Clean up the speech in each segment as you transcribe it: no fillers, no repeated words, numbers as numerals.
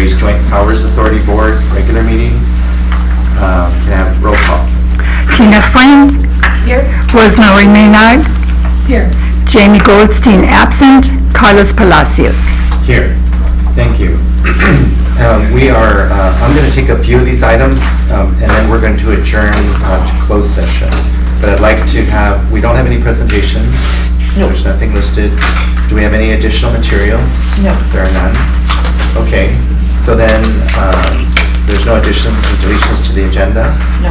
Library's Joint Powers Authority Board regular meeting. Can I have roll call? Tina Friend. Here. Rosemary Maynard. Here. Jamie Goldstein absent. Carlos Palacios. Here. Thank you. I'm going to take a few of these items and then we're going to adjourn to closed session. But I'd like to have, we don't have any presentations. No. There's nothing listed. Do we have any additional materials? No. There are none. Okay. So then there's no additions and deletions to the agenda? No.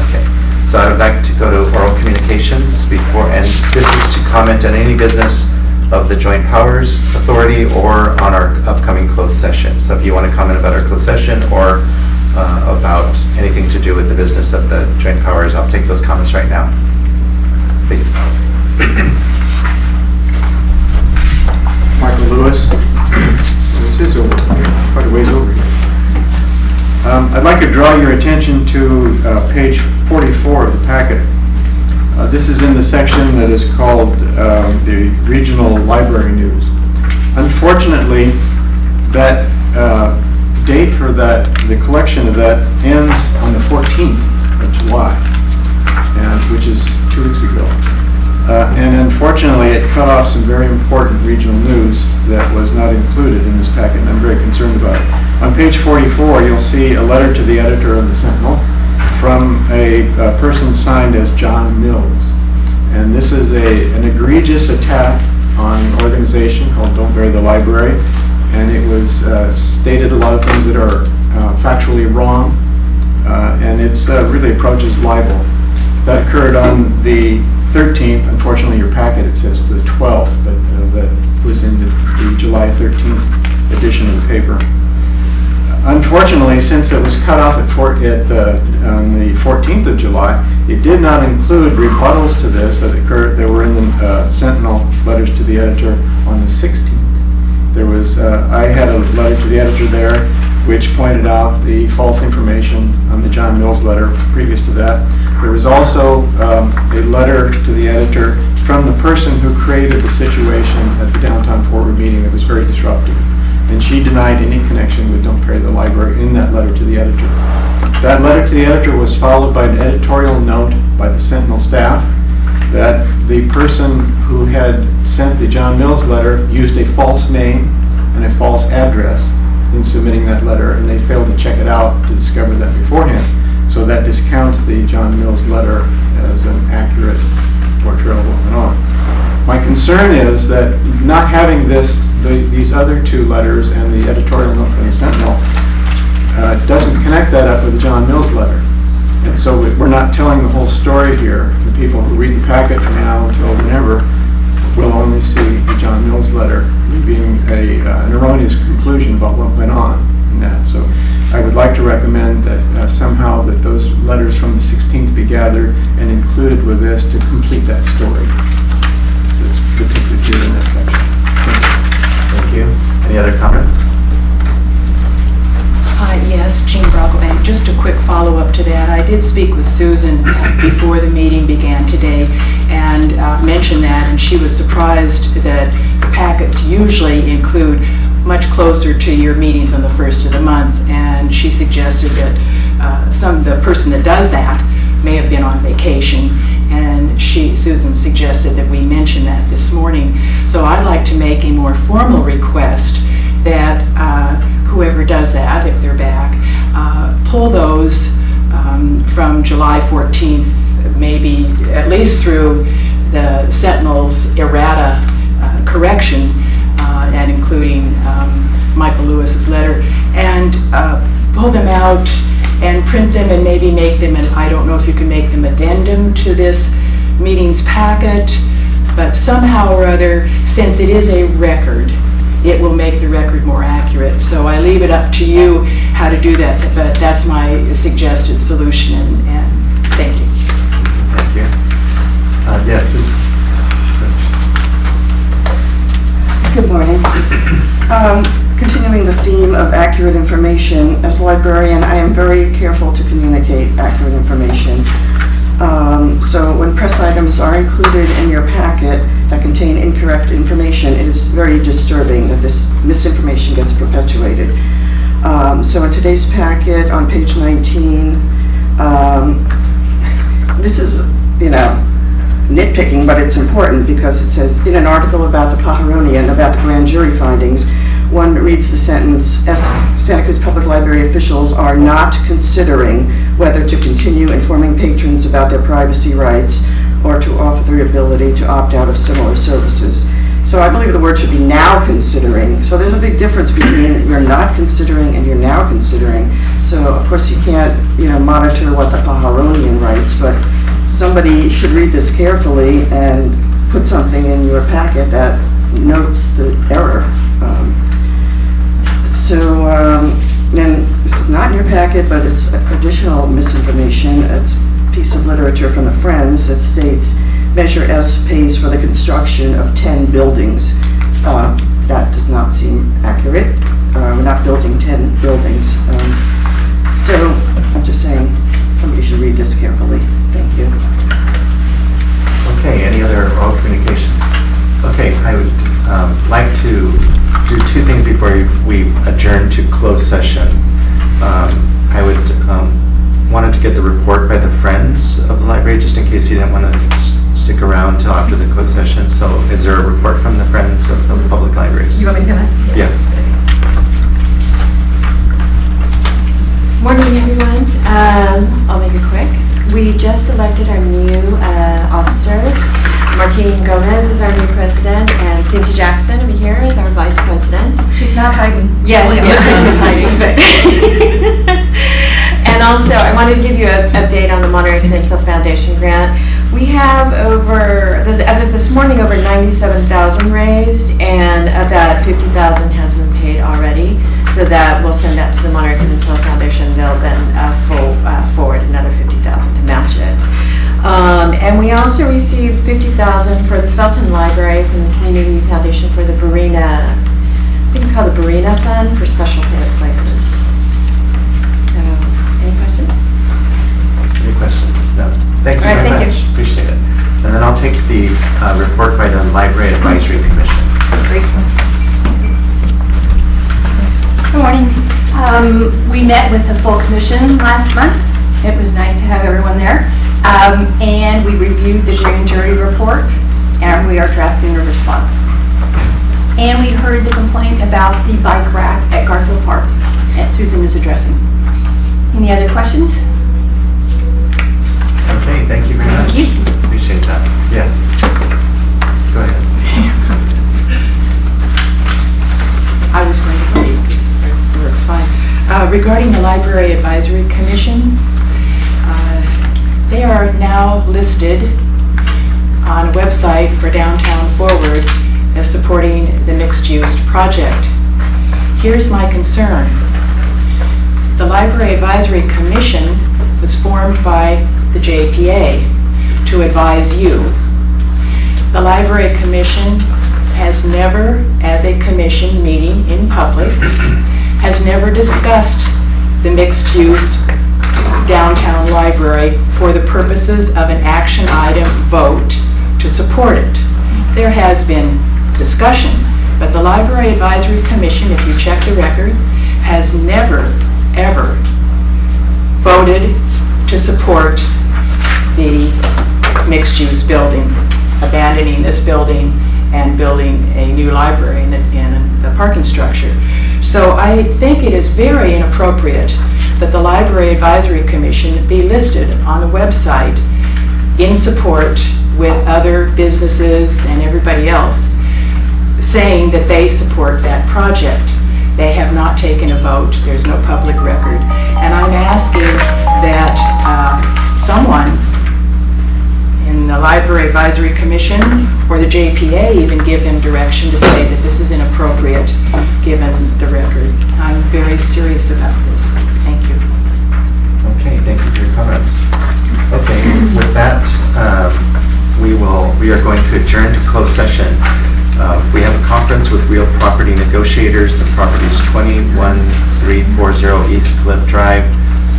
Okay. So I would like to go to oral communications before, and this is to comment on any business of the Joint Powers Authority or on our upcoming closed session. So if you want to comment about our closed session or about anything to do with the business of the Joint Powers, I'll take those comments right now. Please. Michael Lewis. This is over here, quite a ways over here. I'd like to draw your attention to page 44 of the packet. This is in the section that is called the Regional Library News. Unfortunately, that date for the collection of that ends on the 14th of July, which is 2 weeks ago. And unfortunately, it cut off some very important regional news that was not included in this packet, and I'm very concerned about it. On page 44, you'll see a letter to the editor of the Sentinel from a person signed as John Mills. And this is an egregious attack on an organization called Don't Bury the Library. And it was stated a lot of things that are factually wrong, and it's really approaches libel. That occurred on the 13th. Unfortunately, your packet, it says to the 12th, but that was in the July 13th edition of the paper. Unfortunately, since it was cut off on the 14th of July, it did not include rebuttals to this that occurred. They were in the Sentinel letters to the editor on the 16th. There was, I had a letter to the editor there which pointed out the false information on the John Mills letter previous to that. There was also a letter to the editor from the person who created the situation at the downtown forward meeting that was very disruptive. And she denied any connection with Don't Bury the Library in that letter to the editor. That letter to the editor was followed by an editorial note by the Sentinel staff that the person who had sent the John Mills letter used a false name and a false address in submitting that letter, and they failed to check it out to discover that beforehand. So that discounts the John Mills letter as an accurate portrayal of what went on. My concern is that not having these other two letters and the editorial note from the Sentinel doesn't connect that up with the John Mills letter. And so we're not telling the whole story here. The people who read the packet from now until whenever will only see the John Mills letter, being an erroneous conclusion about what went on in that. So I would like to recommend that somehow that those letters from the 16th be gathered and included with this to complete that story that's depicted here in that section. Thank you. Any other comments? Yes, Jean Brocklebank. Just a quick follow-up to that. I did speak with Susan before the meeting began today and mentioned that, and she was surprised that the packets usually include much closer to your meetings on the first of the month, and she suggested that the person that does that may have been on vacation, and Susan suggested that we mention that this morning. So I'd like to make a more formal request that whoever does that, if they're back, pull those from July 14th, maybe at least through the Sentinel's errata correction, and including Michael Lewis's letter, and pull them out and print them and maybe make them, and I don't know if you can make them addendum to this meeting's packet, but somehow or other, since it is a record, it will make the record more accurate. So I leave it up to you how to do that, but that's my suggested solution, and thank you. Thank you. Yes, please. Good morning. Continuing the theme of accurate information, as a librarian, I am very careful to communicate accurate information. So when press items are included in your packet that contain incorrect information, it is very disturbing that this misinformation gets perpetuated. So in today's packet on page 19, this is, nitpicking, but it's important because it says, in an article about the Pajaronian, about the grand jury findings, one reads the sentence, Santa Cruz Public Library officials are not considering whether to continue informing patrons about their privacy rights or to offer the ability to opt out of similar services. So I believe the word should be now considering. So there's a big difference between you're not considering and you're now considering. So of course you can't, monitor what the Pajaronian writes, but somebody should read this carefully and put something in your packet that notes the error. Then this is not in your packet, but it's additional misinformation. It's a piece of literature from the Friends that states, Measure S pays for the construction of 10 buildings. That does not seem accurate. We're not building 10 buildings. So I'm just saying, somebody should read this carefully. Thank you. Okay, any other oral communications? Okay, I would like to do two things before we adjourn to closed session. I would wanted to get the report by the Friends of the Library, just in case you didn't want to stick around till after the closed session. So is there a report from the Friends of the Public Libraries? You want me to come in? Yes. Morning, everyone. I'll make it quick. We just elected our new officers. Martine Gomez is our new president, and Cynthia Jackson over here is our vice president. She's not hiding. Yeah, she looks like she's hiding. But and also, I wanted to give you an update on the Monterey Peninsula Foundation grant. We have as of this morning, over 97,000 raised, and of that, 50,000 has been paid already. So that we'll send that to the Monterey Peninsula Foundation. They'll then forward another 50,000 to match it. And we also received 50,000 for the Felton Library from the Community Foundation for the Barina, I think it's called the Barina Fund for Special Places. Any questions? Any questions? No. Thank you All right, very thank much. you. Appreciate it. And then I'll take the report by the Library Advisory Commission. Good morning. We met with the full commission last month. It was nice to have everyone there. And we reviewed the grand jury report, and we are drafting a response. And we heard the complaint about the bike rack at Garfield Park that Susan is addressing. Any other questions? Okay, thank you very much. Thank you. Appreciate that. Yes. Go ahead. I was going to wait. It's fine. Regarding the Library Advisory Commission, they are now listed on a website for Downtown Forward as supporting the mixed-use project. Here's my concern. The Library Advisory Commission was formed by the JPA to advise you. The Library Commission has never, as a commission meeting in public, has never discussed the mixed-use downtown library for the purposes of an action item vote to support it. There has been discussion, but the Library Advisory Commission, if you check the record, has never, ever voted to support the mixed-use building, abandoning this building and building a new library in the parking structure. So I think it is very inappropriate that the Library Advisory Commission be listed on the website in support with other businesses and everybody else saying that they support that project. They have not taken a vote. There's no public record. And I'm asking that someone in the Library Advisory Commission or the JPA even give them direction to say that this is inappropriate given the record. I'm very serious about this. Thank you. Okay, thank you for your comments. Okay, with that, we are going to adjourn to closed session. We have a conference with real property negotiators, properties 21340 East Cliff Drive.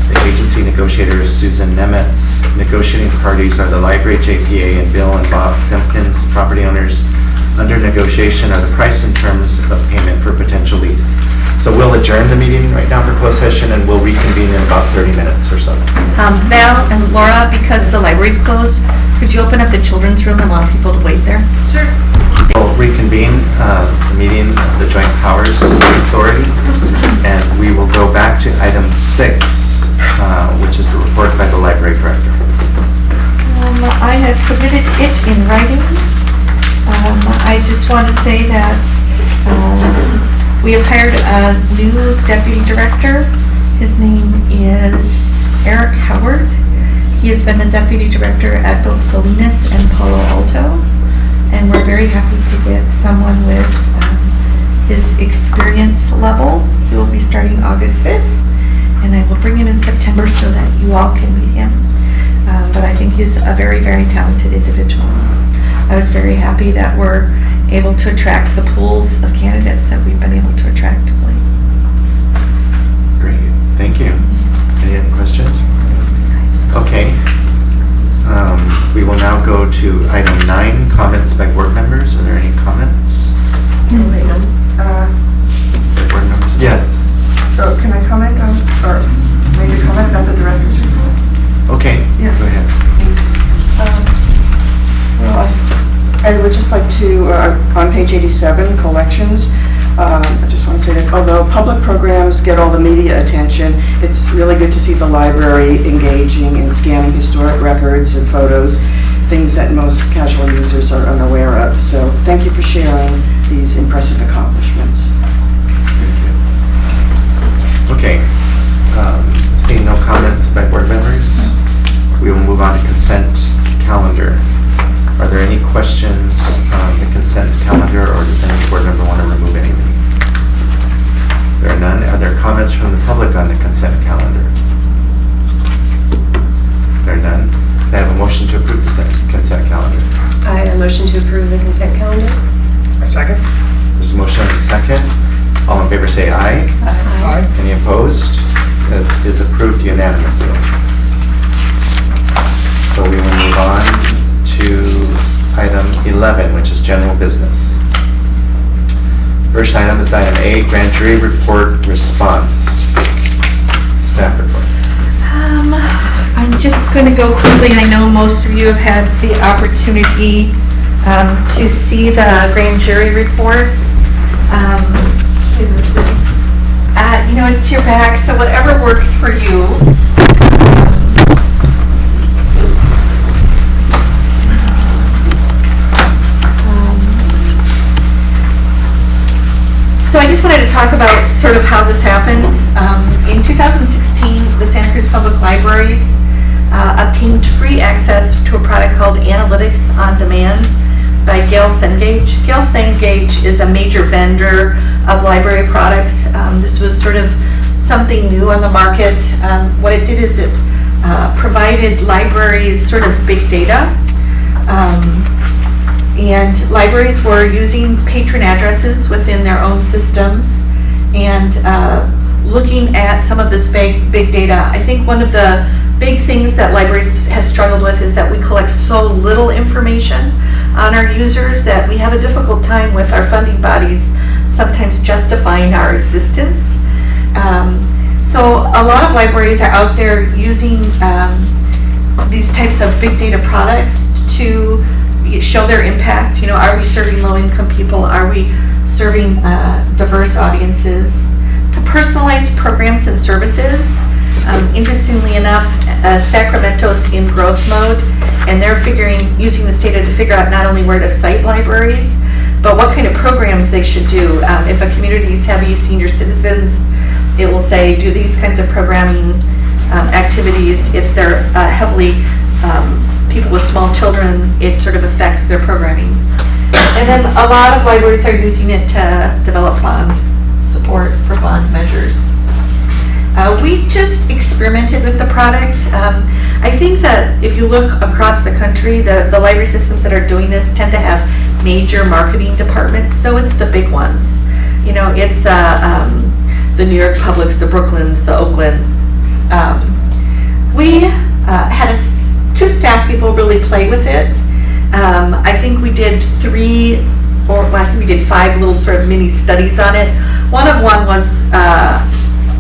The agency negotiator is Susan Nemetz. Negotiating parties are the Library, JPA, and Bill and Bob Simpkins. Property owners under negotiation are the price and terms of payment for potential lease. So we'll adjourn the meeting right now for closed session, and we'll reconvene in about 30 minutes or so. Val and Laura, because the library's closed, could you open up the children's room and allow people to wait there? Sure. We'll reconvene the meeting of the Joint Powers Authority, and we will go back to item 6, which is the report by the library director. I have submitted it in writing. I just want to say that we have hired a new deputy director. His name is Eric Howard. He has been the deputy director at both Salinas and Palo Alto, and we're very happy to get someone with his experience level. He will be starting August 5th, and I will bring him in September so that you all can meet him. But I think he's a very, very talented individual. I was very happy that we're able to attract the pools of candidates that we've been able to attract. Great, thank you. Any other questions? Okay. We will now go to item 9, comments by board members. Are there any comments? By board members? Yes. So can I comment on, or make a comment about the director's report? Okay, Yeah. go ahead. Well, I would just like to, on page 87, collections, I just want to say that although public programs get all the media attention, it's really good to see the library engaging in scanning historic records and photos, things that most casual users are unaware of. So thank you for sharing these impressive accomplishments. Okay. Seeing no comments by board members, we will move on to consent calendar. Are there any questions on the consent calendar, or does any board member want to remove anything? There are none. Are there comments from the public on the consent calendar? There are none. Can I have a motion to approve the consent calendar? I motion to approve the consent calendar. A second? There's a motion and a second. All in favor say aye. Aye. Any opposed? It is approved unanimously. So we will move on to item 11, which is general business. First item is item A, grand jury report response. Staff report. I'm just going to go quickly. I know most of you have had the opportunity to see the grand jury report. You know, it's to your back, so whatever works for you. So I just wanted to talk about sort of how this happened. In 2016, the Santa Cruz Public Libraries obtained free access to a product called Analytics on Demand by Gail Cengage. Gail Cengage is a major vendor of library products. This was sort of something new on the market. What it did is it provided libraries sort of big data. And libraries were using patron addresses within their own systems and looking at some of this big data. I think one of the big things that libraries have struggled with is that we collect so little information on our users that we have a difficult time with our funding bodies sometimes justifying our existence. So a lot of libraries are out there using these types of big data products to show their impact. You know, are we serving low-income people? Are we serving diverse audiences? To personalize programs and services. Interestingly enough, Sacramento's in growth mode, and they're using this data to figure out not only where to cite libraries, but what kind of programs they should do. If a community is heavy senior citizens, it will say do these kinds of programming activities. If they're heavily people with small children, it sort of affects their programming. And then a lot of libraries are using it to develop bond support for bond measures. We just experimented with the product. I think that if you look across the country, the library systems that are doing this tend to have major marketing departments, so it's the big ones. You know, it's the New York Publics, the Brooklyns, the Oaklands. We had two staff people really play with it. I think we did 3 I think we did 5 little sort of mini studies on it. One was,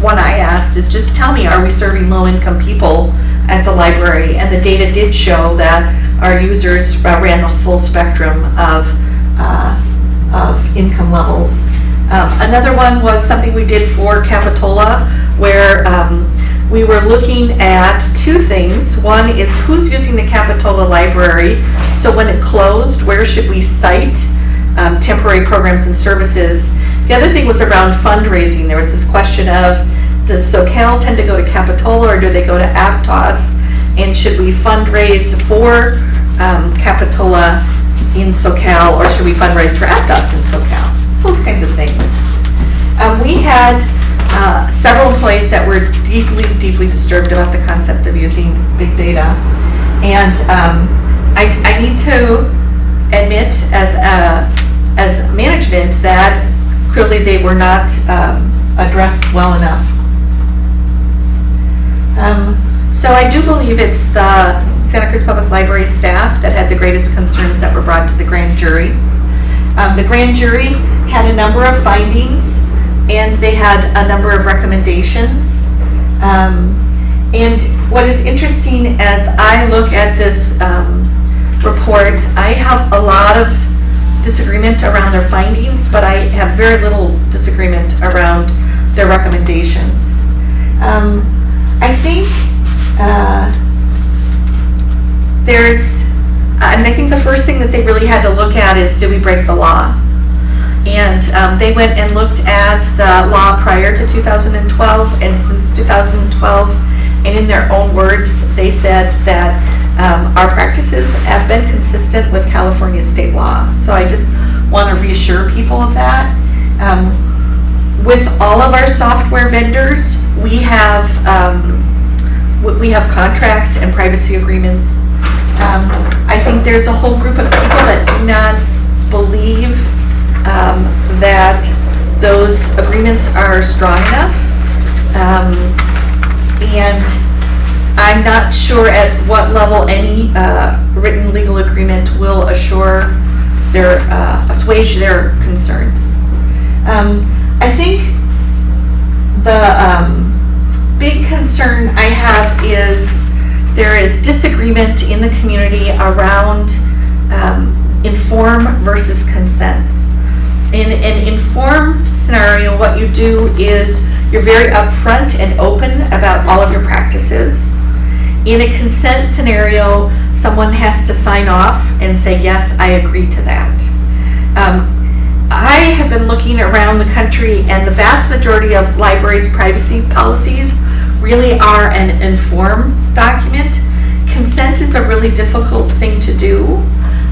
one I asked is just tell me, are we serving low-income people at the library? And the data did show that our users ran the full spectrum of income levels. Another one was something we did for Capitola, where we were looking at 2 things. One is who's using the Capitola Library, so when it closed, where should we cite temporary programs and services. The other thing was around fundraising. There was this question of, does SoCal tend to go to Capitola or do they go to Aptos? And should we fundraise for Capitola in SoCal, or should we fundraise for Aptos in SoCal? Those kinds of things. We had several employees that were deeply, deeply disturbed about the concept of using big data. And I need to admit as management that clearly they were not addressed well enough. So I do believe it's the Santa Cruz Public Library staff that had the greatest concerns that were brought to the grand jury. The grand jury had a number of findings and they had a number of recommendations. And what is interesting as I look at this report, I have a lot of disagreement around their findings, but I have very little disagreement around their recommendations. I think I think the first thing that they really had to look at is, did we break the law? And they went and looked at the law prior to 2012 and since 2012, and in their own words, they said that our practices have been consistent with California state law. So I just want to reassure people of that. With all of our software vendors, we have contracts and privacy agreements. I think there's a whole group of people that do not believe that those agreements are strong enough. And I'm not sure at what level any written legal agreement will assuage their concerns. I think the big concern I have is there is disagreement in the community around inform versus consent. In an inform scenario, what you do is you're very upfront and open about all of your practices. In a consent scenario, someone has to sign off and say, yes, I agree to that. I have been looking around the country, and the vast majority of libraries' privacy policies really are an inform document. Consent is a really difficult thing to do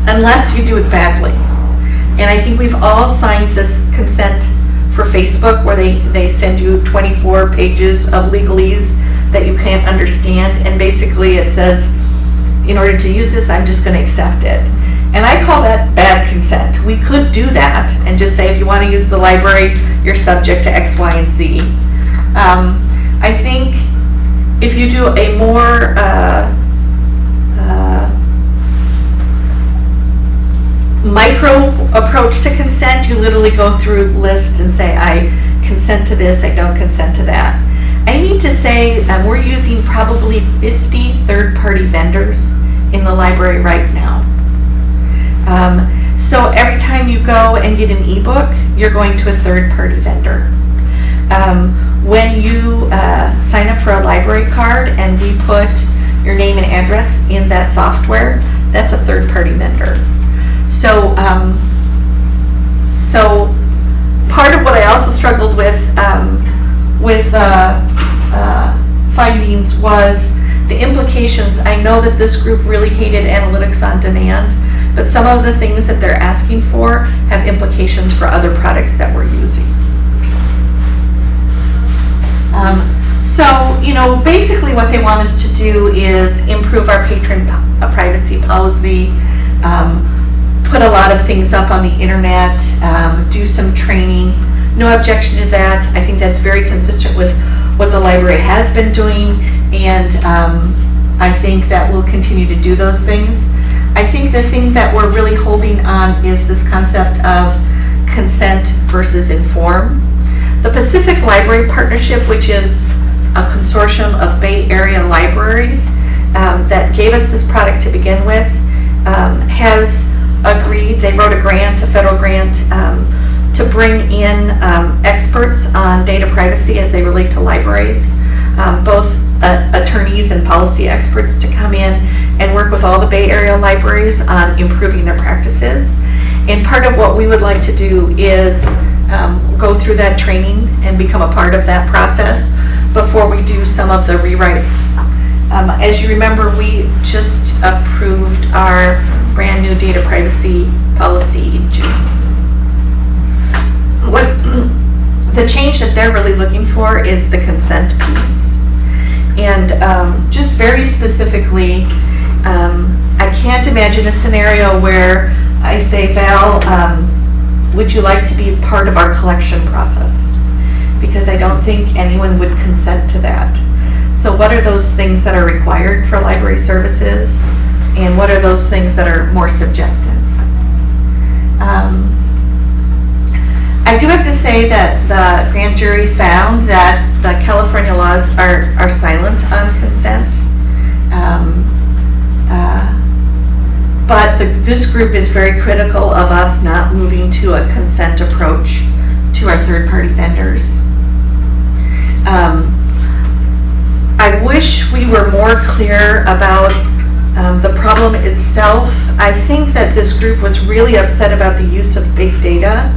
unless you do it badly. And I think we've all signed this consent for Facebook where they send you 24 pages of legalese that you can't understand, and basically it says, in order to use this, I'm just going to accept it. And I call that bad consent. We could do that and just say, if you want to use the library, you're subject to X, Y, and Z. I think if you do a more micro approach to consent, you literally go through lists and say, I consent to this, I don't consent to that. I need to say we're using probably 50 third-party vendors in the library right now. So every time you go and get an ebook, you're going to a third-party vendor. When you sign up for a library card and we put your name and address in that software, that's a third-party vendor. So, so part of what I also struggled with findings was the implications. I know that this group really hated analytics on demand, but some of the things that they're asking for have implications for other products that we're using. So, you know, basically what they want us to do is improve our patron privacy policy, put a lot of things up on the internet, do some training. No objection to that. I think that's very consistent with what the library has been doing, and I think that we'll continue to do those things. I think the thing that we're really holding on is this concept of consent versus inform. The Pacific Library Partnership, which is a consortium of Bay Area libraries that gave us this product to begin with, has agreed, they wrote a grant, a federal grant, to bring in experts on data privacy as they relate to libraries, both attorneys and policy experts to come in and work with all the Bay Area libraries on improving their practices. And part of what we would like to do is go through that training and become a part of that process before we do some of the rewrites. As you remember, we just approved our brand new data privacy policy in June. What the change that they're really looking for is the consent piece. And just very specifically, I can't imagine a scenario where I say, Val, would you like to be part of our collection process? Because I don't think anyone would consent to that. So what are those things that are required for library services? And what are those things that are more subjective? I do have to say that the grand jury found that the California laws are silent on consent. But this group is very critical of us not moving to a consent approach to our third-party vendors. I wish we were more clear about the problem itself. I think that this group was really upset about the use of big data,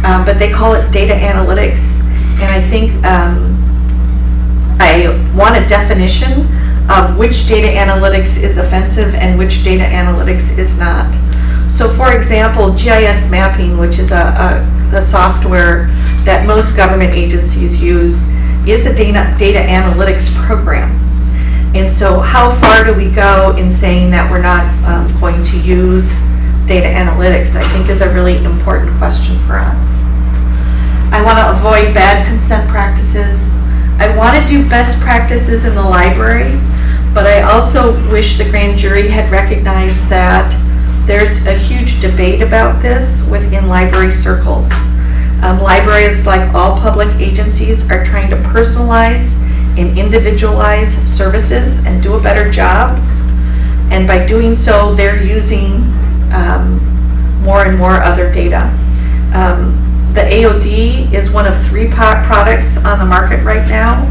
but they call it data analytics. And I think I want a definition of which data analytics is offensive and which data analytics is not. So for example, GIS mapping, which is a software that most government agencies use, is a data analytics program. And so how far do we go in saying that we're not going to use data analytics, I think is a really important question for us. I want to avoid bad consent practices. I want to do best practices in the library, but I also wish the grand jury had recognized that there's a huge debate about this within library circles. Libraries, like all public agencies, are trying to personalize and individualize services and do a better job. And by doing so, they're using more and more other data. The AOD is one of 3 products on the market right now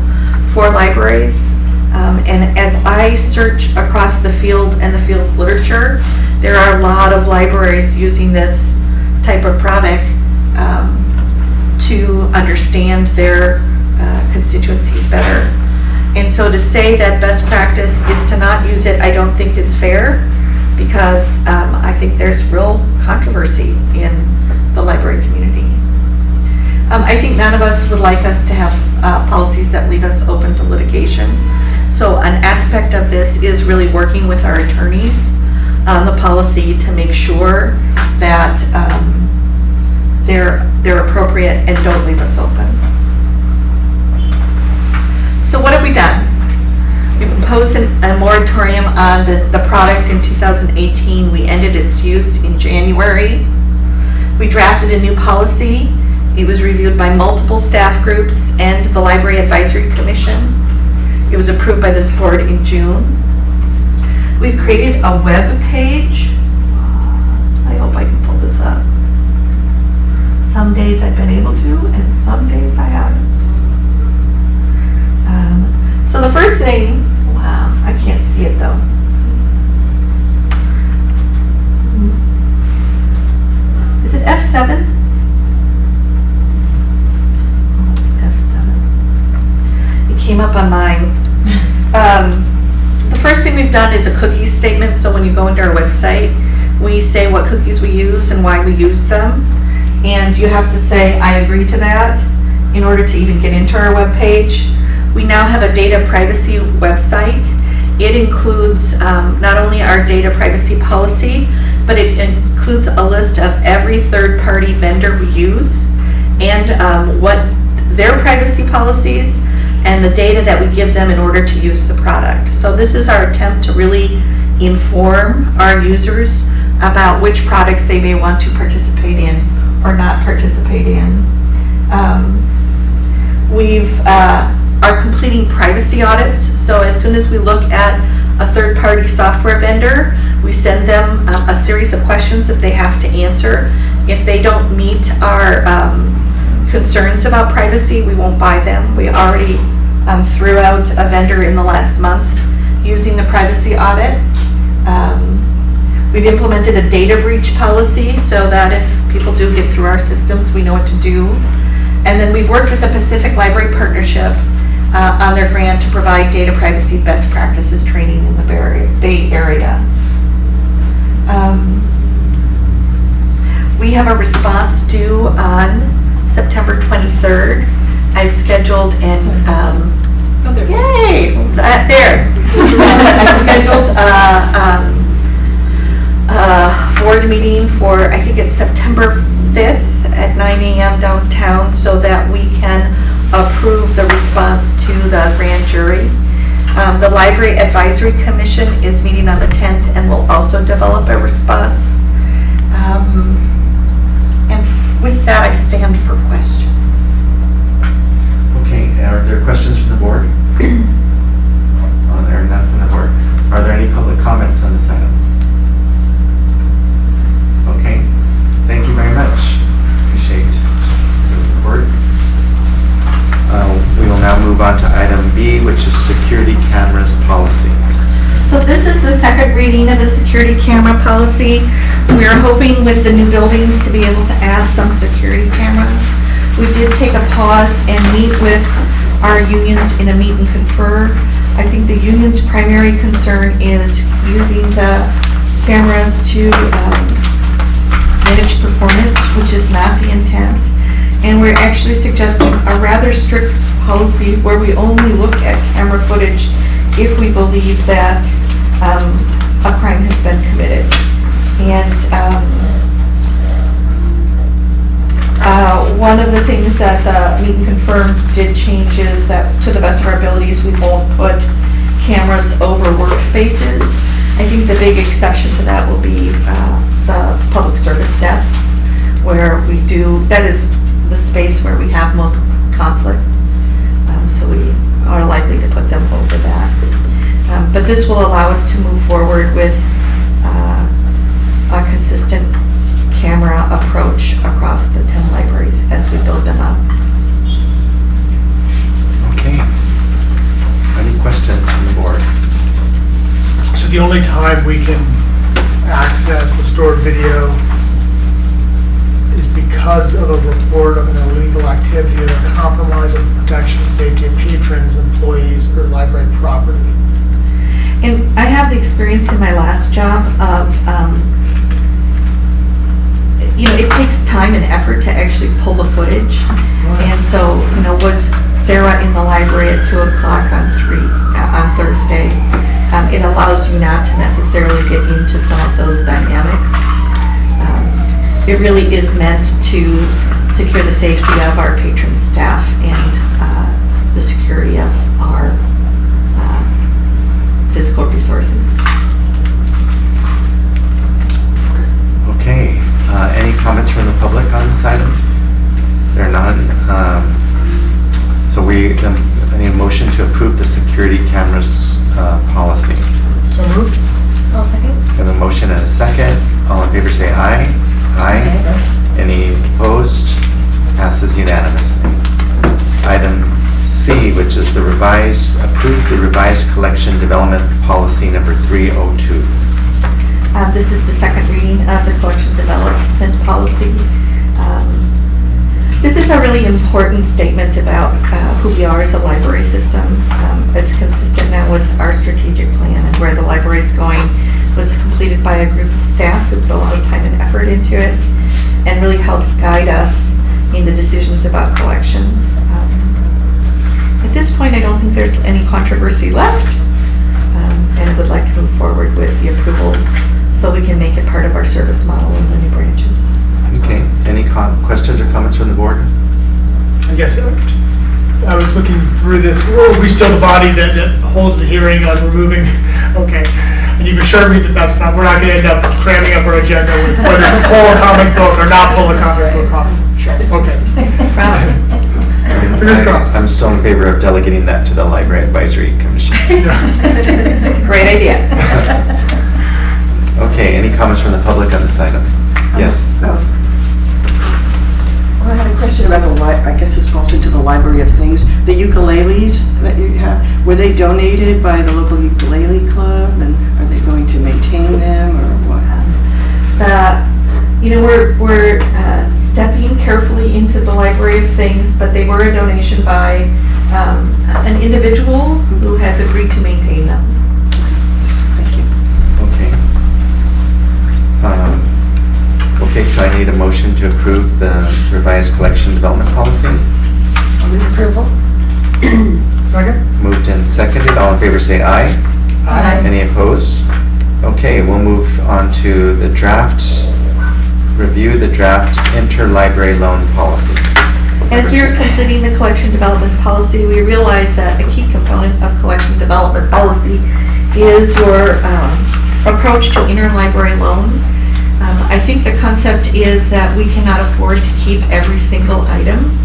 for libraries. And as I search across the field and the field's literature, there are a lot of libraries using this type of product to understand their constituencies better. And so to say that best practice is to not use it, I don't think is fair, because I think there's real controversy in the library community. I think none of us would like us to have policies that leave us open to litigation. So an aspect of this is really working with our attorneys on the policy to make sure that they're appropriate and don't leave us open. So what have we done? We imposed a moratorium on the product in 2018. We ended its use in January. We drafted a new policy. It was reviewed by multiple staff groups and the Library Advisory Commission. It was approved by this board in June. We've created a web page. I hope I can pull this up. Some days I've been able to, and some days I haven't. So the first thing, wow, I can't see it though. Is it F7? F7. It came up on mine. The first thing we've done is a cookies statement. So when you go into our website, we say what cookies we use and why we use them. And you have to say, I agree to that in order to even get into our web page. We now have a data privacy website. It includes not only our data privacy policy, but it includes a list of every third-party vendor we use and what their privacy policies and the data that we give them in order to use the product. So this is our attempt to really inform our users about which products they may want to participate in or not participate in. We've are completing privacy audits, so as soon as we look at a third-party software vendor, we send them a series of questions that they have to answer. If they don't meet our concerns about privacy, we won't buy them. We already threw out a vendor in the last month using the privacy audit. We've implemented a data breach policy so that if people do get through our systems, we know what to do. And then we've worked with the Pacific Library Partnership on their grant to provide data privacy best practices training in the Bay Area. We have a response due on September 23rd. I've scheduled an, yay, there. I've scheduled a board meeting for, I think it's September 5th at 9 a.m. downtown so that we can approve the response to the grand jury. The Library Advisory Commission is meeting on the 10th and will also develop a response. And with that, I stand for questions. Okay, are there questions from the board? There are none from the board. Are there any public comments on this item? Okay, thank you very much. Appreciate the report. We will now move on to item B, which is security cameras policy. So this is the second reading of the security camera policy. We are hoping with the new buildings to be able to add some security cameras. We did take a pause and meet with our unions in a meet and confer. I think the union's primary concern is using the cameras to manage performance, which is not the intent. And we're actually suggesting a rather strict policy where we only look at camera footage if we believe that a crime has been committed. And one of the things that the meet and confirm did change is that to the best of our abilities, we won't put cameras over workspaces. I think the big exception to that will be the public service desks, where we do, that is the space where we have most conflict. So we are likely to put them over that. But this will allow us to move forward with a consistent camera approach across the 10 libraries as we build them up. Okay. Any questions from the board? So the only time we can access the stored video is because of a report of an illegal activity or a compromise of the protection and safety of patrons, employees, or library property. And I have the experience in my last job of, it takes time and effort to actually pull the footage. Right. And so, was Sarah in the library at 2 o'clock on Thursday? It allows you not to necessarily get into some of those dynamics. It really is meant to secure the safety of our patron staff and the security of our physical resources. Okay. Any comments from the public on this item? There are none. So we need a motion to approve the security cameras policy. So moved. I'll second. We have a motion and a second. All in favor say aye. Aye. Any opposed? Passes unanimously. Item C, which is approve the revised collection development policy number 302. This is the second reading of the collection development policy. This is a really important statement about who we are as a library system. It's consistent now with our strategic plan and where the library is going. It was completed by a group of staff who put a lot of time and effort into it and really helps guide us in the decisions about collections. At this point, I don't think there's any controversy left, and I would like to move forward with the approval so we can make it part of our service model in the new branches. Okay. Any questions or comments from the board? I guess I was looking through this. Are we still the body that holds the hearing on removing? Okay. And you've assured me that that's not, we're not gonna end up cramming up our agenda with whether to pull a comic book or not pull a comic book off the shelves. Okay. Promise. Fingers crossed. I'm still in favor of delegating that to the Library Advisory Commission. That's a great idea. Okay, any comments from the public on this item? Yes, please. Well, I had a question about I guess this falls into the Library of Things. The ukuleles that you have, were they donated by the local ukulele club, and are they going to maintain them, or what? We're stepping carefully into the Library of Things, but they were a donation by an individual who has agreed to maintain them. Thank you. Okay. Okay, so I need a motion to approve the revised collection development policy. I'll move approval. Second? Moved and seconded. All in favor say aye. Aye. Any opposed? Okay, we'll move on to the draft, review the draft interlibrary loan policy. As we were completing the collection development policy, we realized that a key component of collection development policy is your approach to interlibrary loan. I think the concept is that we cannot afford to keep every single item.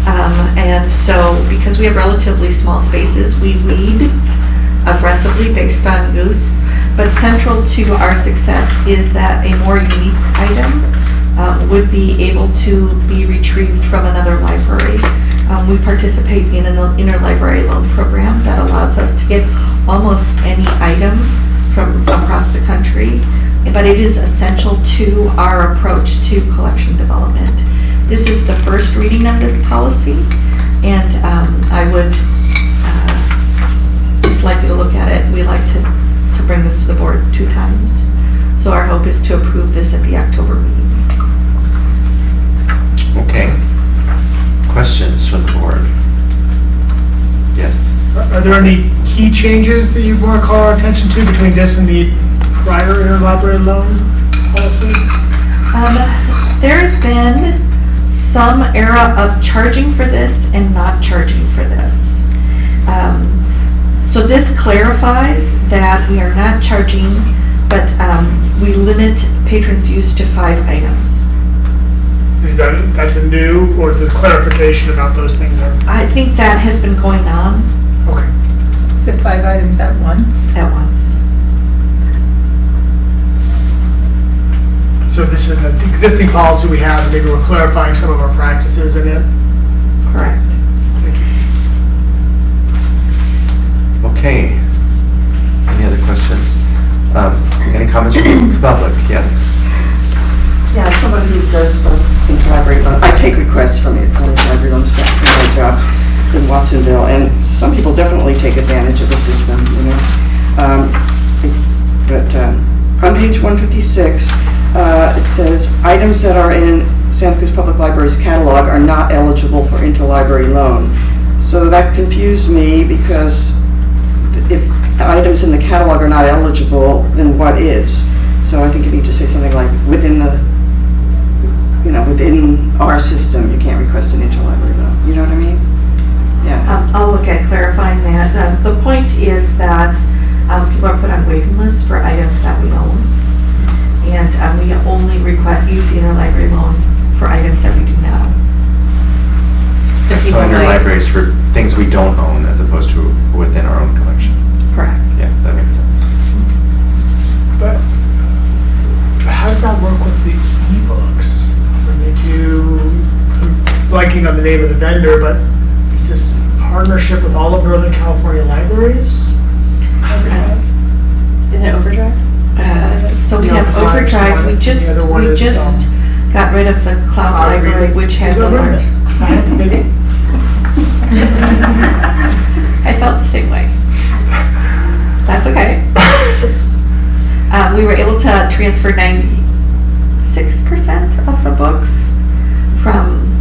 And so, because we have relatively small spaces, we weed aggressively based on goose. But central to our success is that a more unique item would be able to be retrieved from another library. We participate in an interlibrary loan program that allows us to get almost any item from across the country, but it is essential to our approach to collection development. This is the first reading of this policy, and I would just like you to look at it. We like to bring this to the board 2 times. So our hope is to approve this at the October meeting. Okay. Questions from the board? Yes. Are there any key changes that you want to call our attention to between this and the prior interlibrary loan policy? There's been some era of charging for this and not charging for this. So this clarifies that we are not charging, but we limit patrons' use to 5 items. Is that's a new, or the clarification about those things are? I think that has been going on Okay. The 5 items at once? at once. So this is an existing policy we have, and maybe we're clarifying some of our practices in it? Correct. Thank you. Okay. Any other questions? Any comments from the public? Yes. Yeah, somebody who does interlibrary loan, I take requests from it for interlibrary loans for my job in Watsonville, and some people definitely take advantage of the system, you know. But on page 156, it says, items that are in Santa Cruz Public Library's catalog are not eligible for interlibrary loan. So that confused me, because if items in the catalog are not eligible, then what is? So I think you need to say something like, within our system, you can't request an interlibrary loan. You know what I mean? Yeah. I'll look at clarifying that. The point is that people are put on waiting lists for items that we own. And we only use interlibrary loan for items that we do not own. So interlibraries for things we don't own as opposed to within our own collection. Correct. Yeah, that makes sense. But how does that work with the e-books? When they do, I'm blanking on the name of the vendor, but is this partnership with all of Northern California libraries? Is it Overdrive? So we Yeah, have Overdrive. We just the other one is, got rid of the cloud library, which had the large. I felt the same way. That's okay. We were able to transfer 96% of the books from,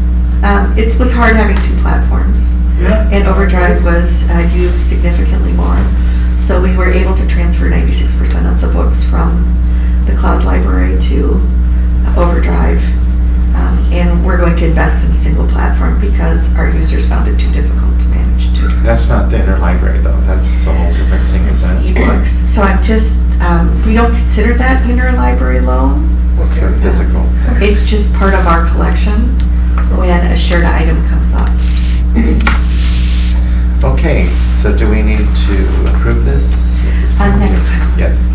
it was hard having 2 platforms. Yeah. And Overdrive was used significantly more. So we were able to transfer 96% of the books from the cloud library to Overdrive. And and we're going to invest in a single platform because our users found it too difficult to manage too. That's not the Interlibrary though, that's a whole different thing, isn't it? Ebooks. So I'm just, we don't consider that interlibrary loan. It's for physical. It's just part of our collection when a shared item comes up. Okay, so do we need to approve this? Next time. Yes,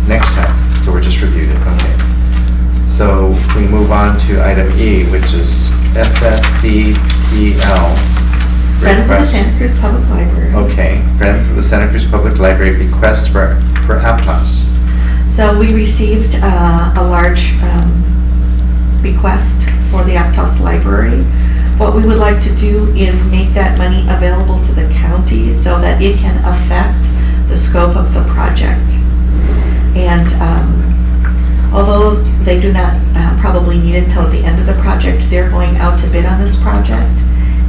next time, so we're just reviewed it, okay. So we move on to item E, which is FSCPL. Friends of the request- Santa Cruz Public Library. Okay, Friends of the Santa Cruz Public Library request for Aptos. So we received a large bequest for the Aptos Library. What we would like to do is make that money available to the county so that it can affect the scope of the project. And although they do not probably need it until the end of the project, they're going out to bid on this project,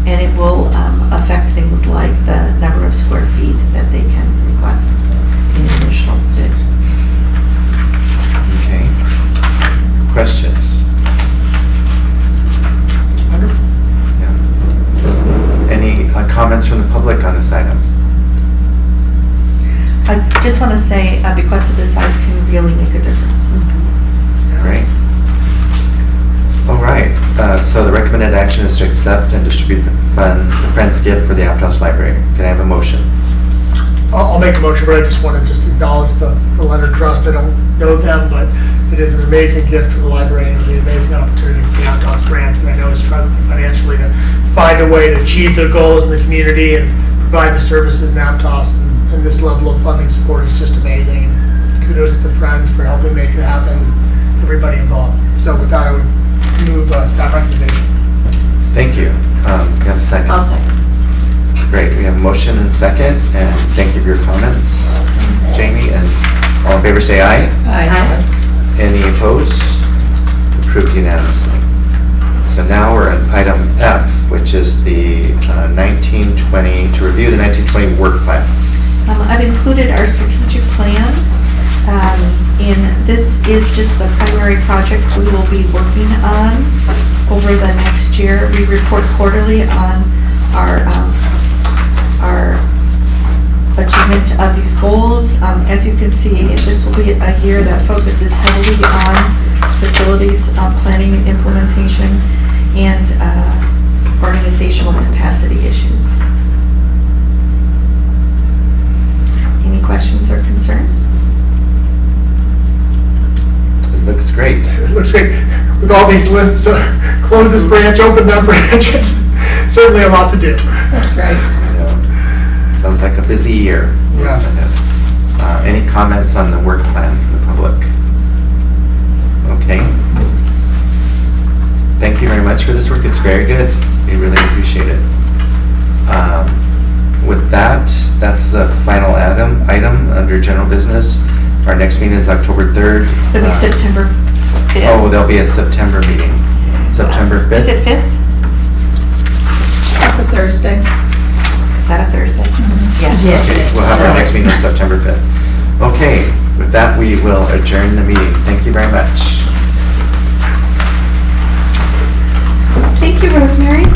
and it will affect things like the number of square feet that they can request in the initial bid. Okay. Questions? Wonderful. Yeah. Any comments from the public on this item? I just want to say a bequest of this size can really make a difference. Great. All right, so the recommended action is to accept and distribute the Friends gift for the Aptos Library. Can I have a motion? I'll make a motion, but I just want to just acknowledge the Leonard Trust. I don't know them, but it is an amazing gift for the library and an amazing opportunity for the Aptos branch that I know is struggling financially to find a way to achieve their goals in the community and provide the services in Aptos. And this level of funding support is just amazing. And kudos to the Friends for helping make it happen, everybody involved. So with that, I would move staff recommendation. Thank you. We have a second. I'll second. Great, we have a motion and second, and thank you for your comments, Jamie, and all in favor say aye. Aye. Any opposed? Approved unanimously. So now we're at item F, which is the 1920, to review the 1920 work plan. I've included our strategic plan, and this is just the primary projects we will be working on over the next year. We report quarterly on our achievement of these goals. As you can see, this will be a year that focuses heavily on facilities planning and implementation and organizational capacity issues. Any questions or concerns? It looks great. It looks great. With all these lists, close this branch, open that branch, it's certainly a lot to do. That's right. Yeah. Sounds like a busy year. Yeah. Any comments on the work plan from the public? Okay. Thank you very much for this work. It's very good. We really appreciate it. With that, that's the final item under general business. Our next meeting is October 3rd. It'll be September 5th. Oh, there'll be a September meeting. September 5th? Is it 5th? That's a Thursday. Is that a Thursday? Yes. Okay, we'll have our next meeting on September 5th. Okay, with that, we will adjourn the meeting. Thank you very much. Thank you, Rosemary.